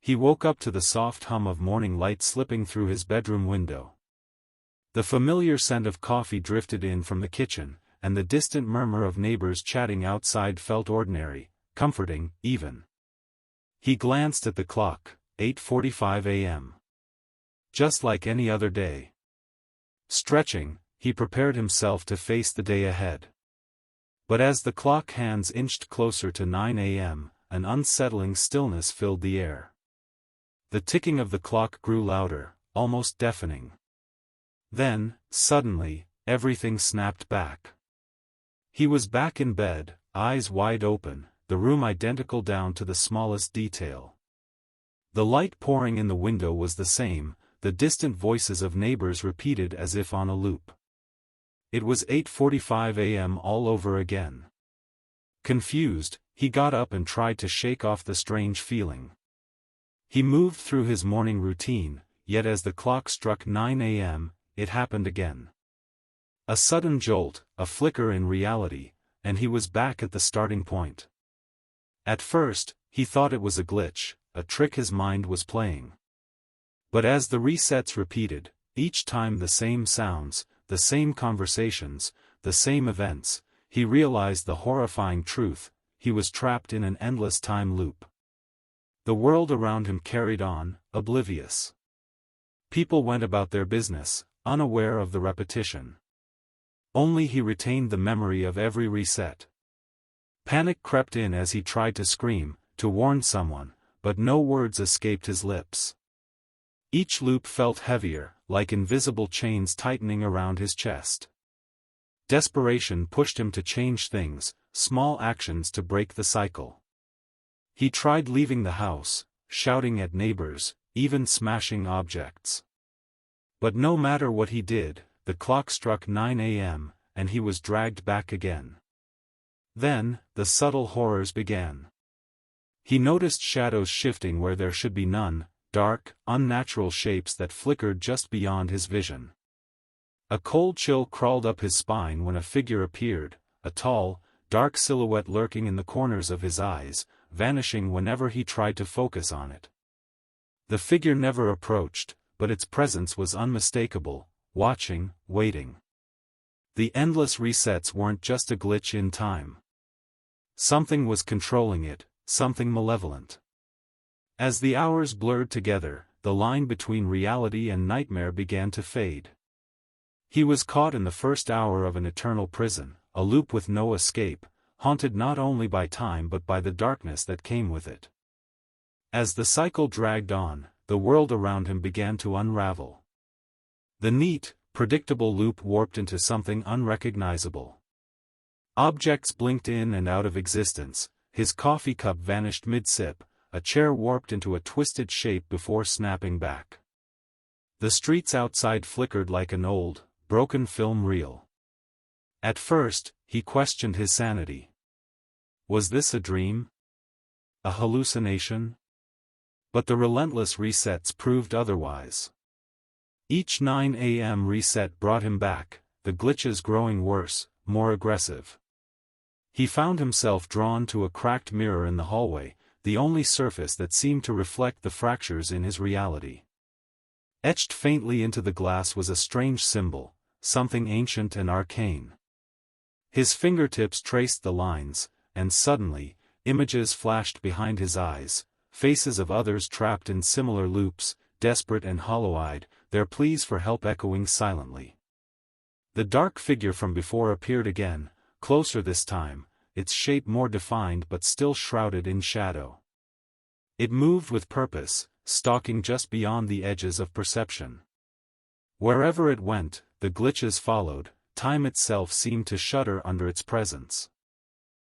He woke up to the soft hum of morning light slipping through his bedroom window. The familiar scent of coffee drifted in from the kitchen, and the distant murmur of neighbors chatting outside felt ordinary, comforting, even. He glanced at the clock, 8:45 a.m. Just like any other day. Stretching, he prepared himself to face the day ahead. But as the clock hands inched closer to 9 a.m., an unsettling stillness filled the air. The ticking of the clock grew louder, almost deafening. Then, suddenly, everything snapped back. He was back in bed, eyes wide open, the room identical down to the smallest detail. The light pouring in the window was the same, the distant voices of neighbors repeated as if on a loop. It was 8:45 a.m. all over again. Confused, he got up and tried to shake off the strange feeling. He moved through his morning routine, yet as the clock struck 9 a.m., it happened again. A sudden jolt, a flicker in reality, and he was back at the starting point. At first, he thought it was a glitch, a trick his mind was playing. But as the resets repeated, each time the same sounds, the same conversations, the same events, he realized the horrifying truth: he was trapped in an endless time loop. The world around him carried on, oblivious. People went about their business, unaware of the repetition. Only he retained the memory of every reset. Panic crept in as he tried to scream, to warn someone, but no words escaped his lips. Each loop felt heavier, like invisible chains tightening around his chest. Desperation pushed him to change things, small actions to break the cycle. He tried leaving the house, shouting at neighbors, even smashing objects. But no matter what he did, the clock struck 9 a.m., and he was dragged back again. Then, the subtle horrors began. He noticed shadows shifting where there should be none, dark, unnatural shapes that flickered just beyond his vision. A cold chill crawled up his spine when a figure appeared, a tall, dark silhouette lurking in the corners of his eyes, vanishing whenever he tried to focus on it. The figure never approached, but its presence was unmistakable, watching, waiting. The endless resets weren't just a glitch in time. Something was controlling it, something malevolent. As the hours blurred together, the line between reality and nightmare began to fade. He was caught in the first hour of an eternal prison, a loop with no escape, haunted not only by time but by the darkness that came with it. As the cycle dragged on, the world around him began to unravel. The neat, predictable loop warped into something unrecognizable. Objects blinked in and out of existence, his coffee cup vanished mid-sip, a chair warped into a twisted shape before snapping back. The streets outside flickered like an old, broken film reel. At first, he questioned his sanity. Was this a dream? A hallucination? But the relentless resets proved otherwise. Each 9 a.m. reset brought him back, the glitches growing worse, more aggressive. He found himself drawn to a cracked mirror in the hallway, the only surface that seemed to reflect the fractures in his reality. Etched faintly into the glass was a strange symbol, something ancient and arcane. His fingertips traced the lines, and suddenly, images flashed behind his eyes, faces of others trapped in similar loops, desperate and hollow-eyed, their pleas for help echoing silently. The dark figure from before appeared again, closer this time, its shape more defined but still shrouded in shadow. It moved with purpose, stalking just beyond the edges of perception. Wherever it went, the glitches followed, time itself seemed to shudder under its presence.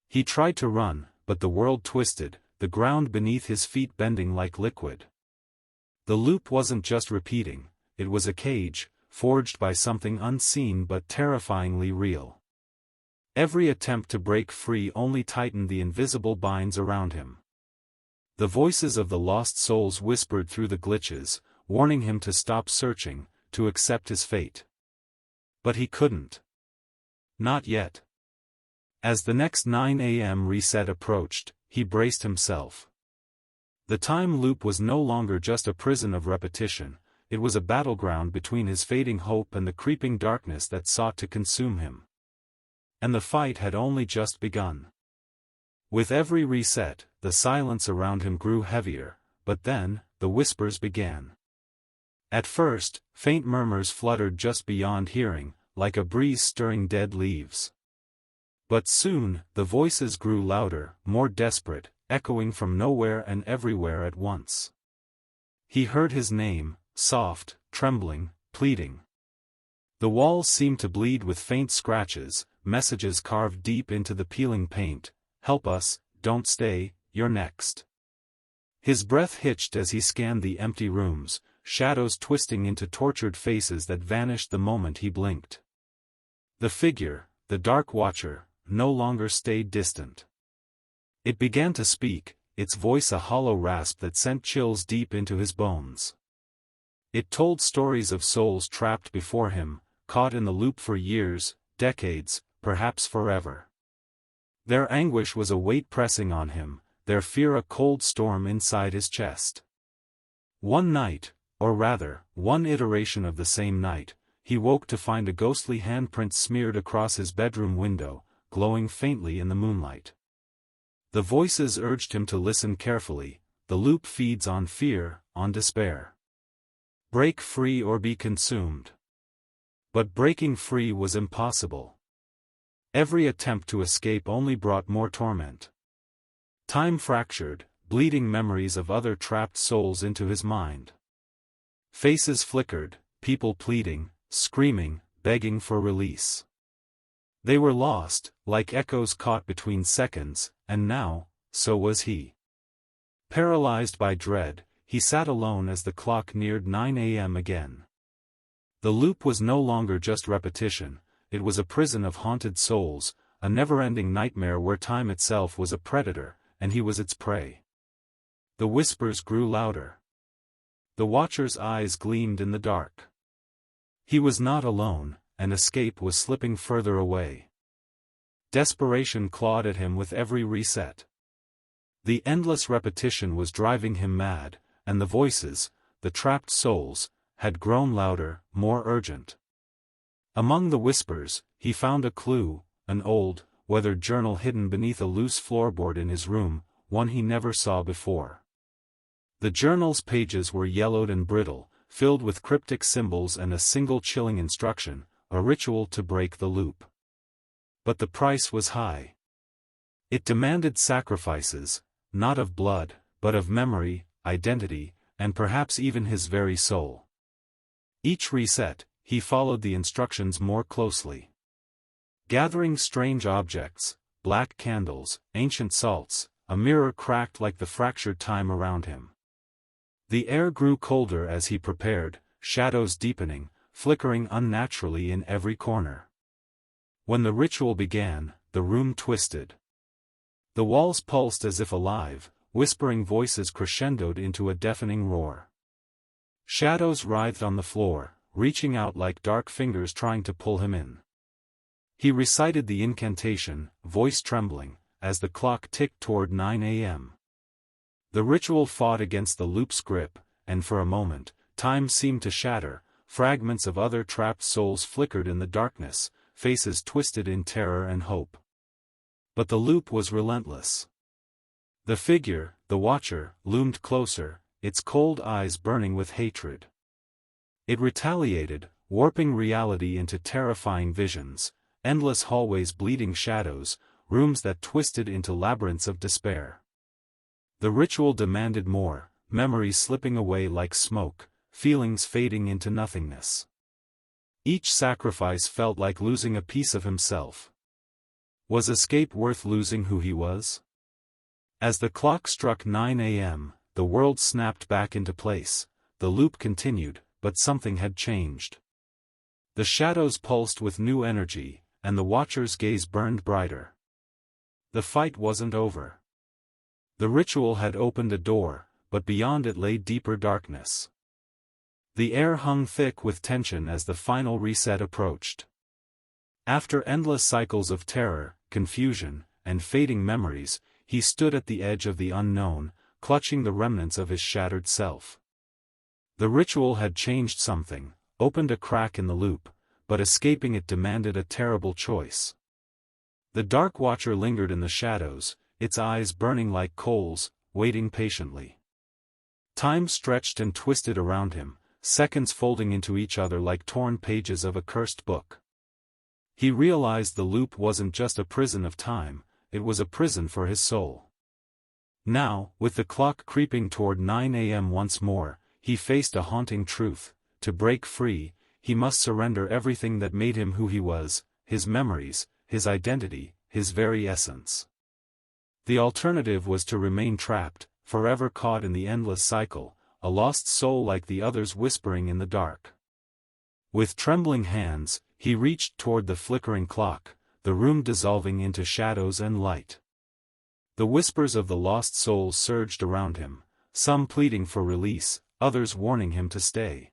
He tried to run, but the world twisted, the ground beneath his feet bending like liquid. The loop wasn't just repeating, it was a cage, forged by something unseen but terrifyingly real. Every attempt to break free only tightened the invisible binds around him. The voices of the lost souls whispered through the glitches, warning him to stop searching, to accept his fate. But he couldn't. Not yet. As the next 9 a.m. reset approached, he braced himself. The time loop was no longer just a prison of repetition, it was a battleground between his fading hope and the creeping darkness that sought to consume him. And the fight had only just begun. With every reset, the silence around him grew heavier, but then, the whispers began. At first, faint murmurs fluttered just beyond hearing, like a breeze stirring dead leaves. But soon, the voices grew louder, more desperate, echoing from nowhere and everywhere at once. He heard his name, soft, trembling, pleading. The walls seemed to bleed with faint scratches, messages carved deep into the peeling paint. "Help us, don't stay, you're next." His breath hitched as he scanned the empty rooms, shadows twisting into tortured faces that vanished the moment he blinked. The figure, the dark watcher, no longer stayed distant. It began to speak, its voice a hollow rasp that sent chills deep into his bones. It told stories of souls trapped before him, caught in the loop for years, decades, perhaps forever. Their anguish was a weight pressing on him, their fear a cold storm inside his chest. One night, or rather, one iteration of the same night, he woke to find a ghostly handprint smeared across his bedroom window, glowing faintly in the moonlight. The voices urged him to listen carefully. The loop feeds on fear, on despair. Break free or be consumed. But breaking free was impossible. Every attempt to escape only brought more torment. Time fractured, bleeding memories of other trapped souls into his mind. Faces flickered, people pleading, screaming, begging for release. They were lost, like echoes caught between seconds, and now, so was he. Paralyzed by dread, he sat alone as the clock neared 9 a.m. again. The loop was no longer just repetition, it was a prison of haunted souls, a never-ending nightmare where time itself was a predator, and he was its prey. The whispers grew louder. The watcher's eyes gleamed in the dark. He was not alone, and escape was slipping further away. Desperation clawed at him with every reset. The endless repetition was driving him mad, and the voices, the trapped souls, had grown louder, more urgent. Among the whispers, he found a clue, an old, weathered journal hidden beneath a loose floorboard in his room, one he never saw before. The journal's pages were yellowed and brittle, filled with cryptic symbols and a single chilling instruction, a ritual to break the loop. But the price was high. It demanded sacrifices, not of blood, but of memory, identity, and perhaps even his very soul. Each reset, he followed the instructions more closely. Gathering strange objects, black candles, ancient salts, a mirror cracked like the fractured time around him. The air grew colder as he prepared, shadows deepening, flickering unnaturally in every corner. When the ritual began, the room twisted. The walls pulsed as if alive, whispering voices crescendoed into a deafening roar. Shadows writhed on the floor, reaching out like dark fingers trying to pull him in. He recited the incantation, voice trembling, as the clock ticked toward 9 a.m. The ritual fought against the loop's grip, and for a moment, time seemed to shatter, fragments of other trapped souls flickered in the darkness, faces twisted in terror and hope. But the loop was relentless. The figure, the watcher, loomed closer, its cold eyes burning with hatred. It retaliated, warping reality into terrifying visions, endless hallways bleeding shadows, rooms that twisted into labyrinths of despair. The ritual demanded more, memories slipping away like smoke, feelings fading into nothingness. Each sacrifice felt like losing a piece of himself. Was escape worth losing who he was? As the clock struck 9 a.m., the world snapped back into place. The loop continued, but something had changed. The shadows pulsed with new energy, and the watcher's gaze burned brighter. The fight wasn't over. The ritual had opened a door, but beyond it lay deeper darkness. The air hung thick with tension as the final reset approached. After endless cycles of terror, confusion, and fading memories, he stood at the edge of the unknown, clutching the remnants of his shattered self. The ritual had changed something, opened a crack in the loop, but escaping it demanded a terrible choice. The Dark Watcher lingered in the shadows, its eyes burning like coals, waiting patiently. Time stretched and twisted around him, seconds folding into each other like torn pages of a cursed book. He realized the loop wasn't just a prison of time, it was a prison for his soul. Now, with the clock creeping toward 9 a.m. once more, he faced a haunting truth: to break free, he must surrender everything that made him who he was, his memories, his identity, his very essence. The alternative was to remain trapped, forever caught in the endless cycle, a lost soul like the others whispering in the dark. With trembling hands, he reached toward the flickering clock, the room dissolving into shadows and light. The whispers of the lost souls surged around him, some pleading for release, others warning him to stay.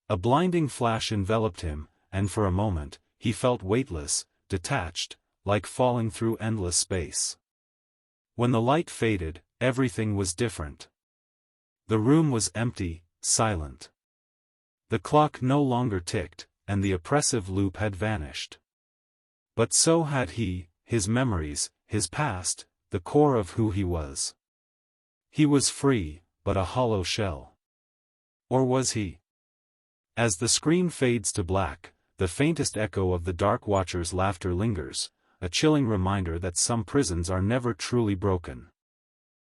A blinding flash enveloped him, and for a moment, he felt weightless, detached, like falling through endless space. When the light faded, everything was different. The room was empty, silent. The clock no longer ticked, and the oppressive loop had vanished. But so had he, his memories, his past, the core of who he was. He was free, but a hollow shell. Or was he? As the screen fades to black, the faintest echo of the Dark Watcher's laughter lingers, a chilling reminder that some prisons are never truly broken.